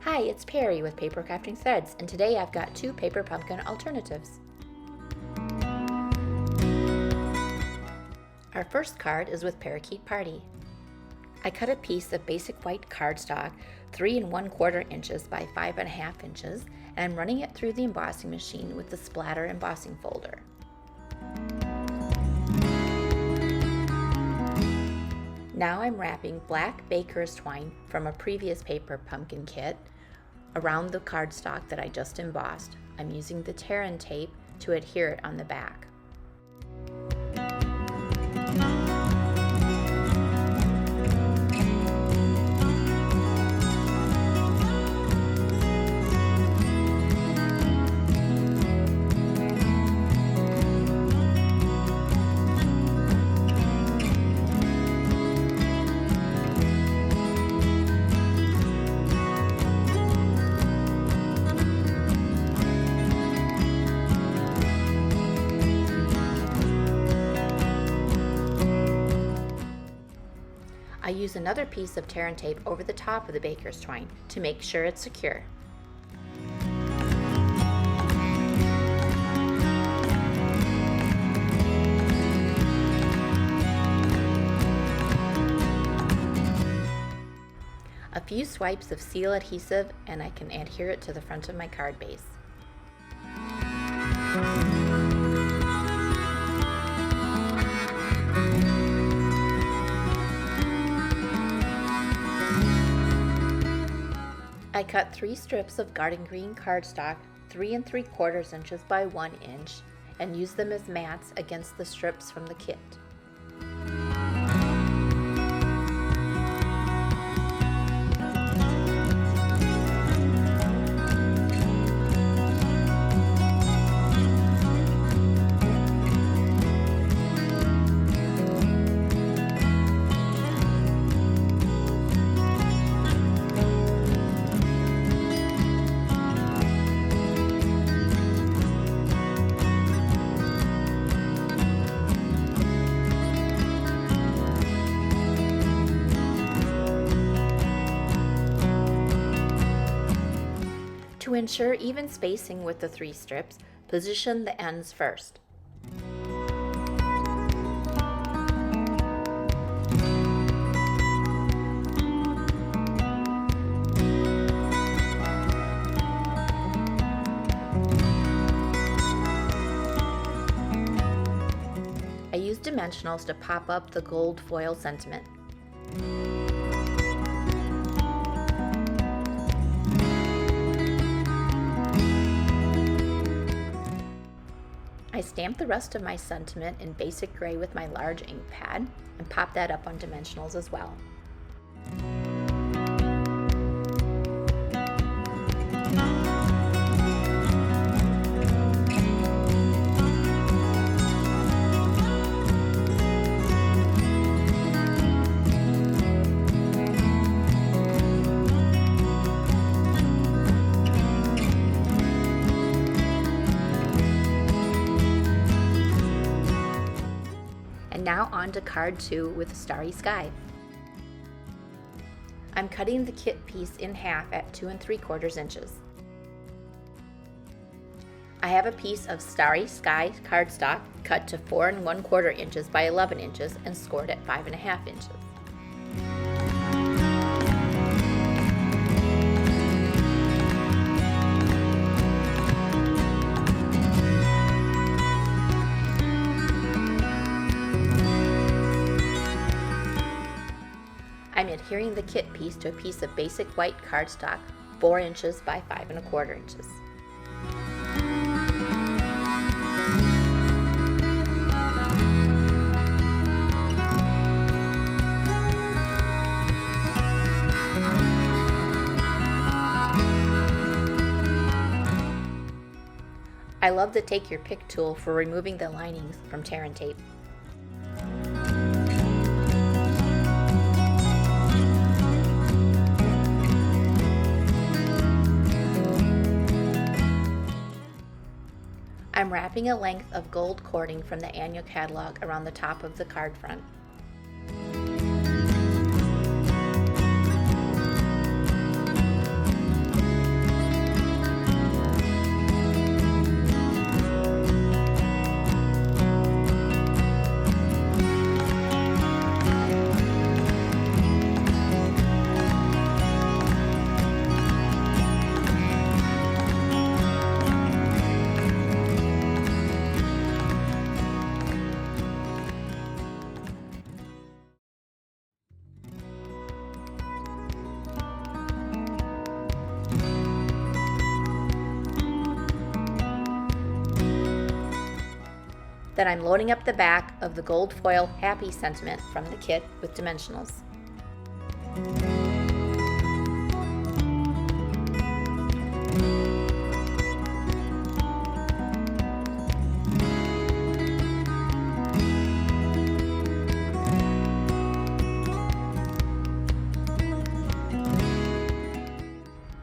Hi, it's Perry with PapercraftingThreads, and today I've got 2 paper pumpkin alternatives. Our first card is with Parakeet Party. I cut a piece of basic white cardstock 3 1/4 inches by 5 1/2 inches, and I'm running it through the embossing machine with the splatter embossing folder. Now I'm wrapping black baker's twine from a previous paper pumpkin kit around the cardstock that I just embossed. I'm using the tear-in tape to adhere it on the back. I use another piece of tear-in tape over the top of the baker's twine to make sure it's secure. A few swipes of seal adhesive and I can adhere it to the front of my card base. I cut 3 strips of garden green cardstock 3 3/4 inches by 1 inch and used them as mats against the strips from the kit. To ensure even spacing with the 3 strips, position the ends first. I use dimensionals to pop up the gold foil sentiment. I stamped the rest of my sentiment in basic gray with my large ink pad and popped that up on dimensionals as well. Now on to card 2 with Starry Sky. I'm cutting the kit piece in half at 2 3/4 inches. I have a piece of Starry Sky cardstock cut to 4 1/4 inches by 11 inches and scored at 5 1/2 inches. I'm adhering the kit piece to a piece of basic white cardstock 4 inches by 5 1/4 inches. I love the Take Your Pick tool for removing the linings from tear-in tape. I'm wrapping a length of gold cording from the annual catalog around the top of the card front. Then I'm loading up the back of the gold foil happy sentiment from the kit with dimensionals.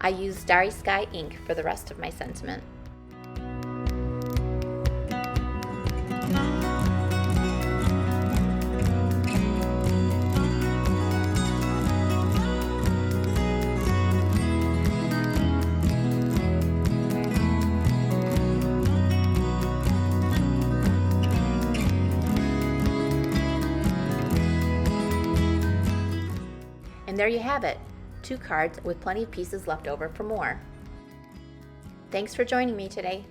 I use Starry Sky ink for the rest of my sentiment. And there you have it, 2 cards with plenty of pieces left over for more. Thanks for joining me today.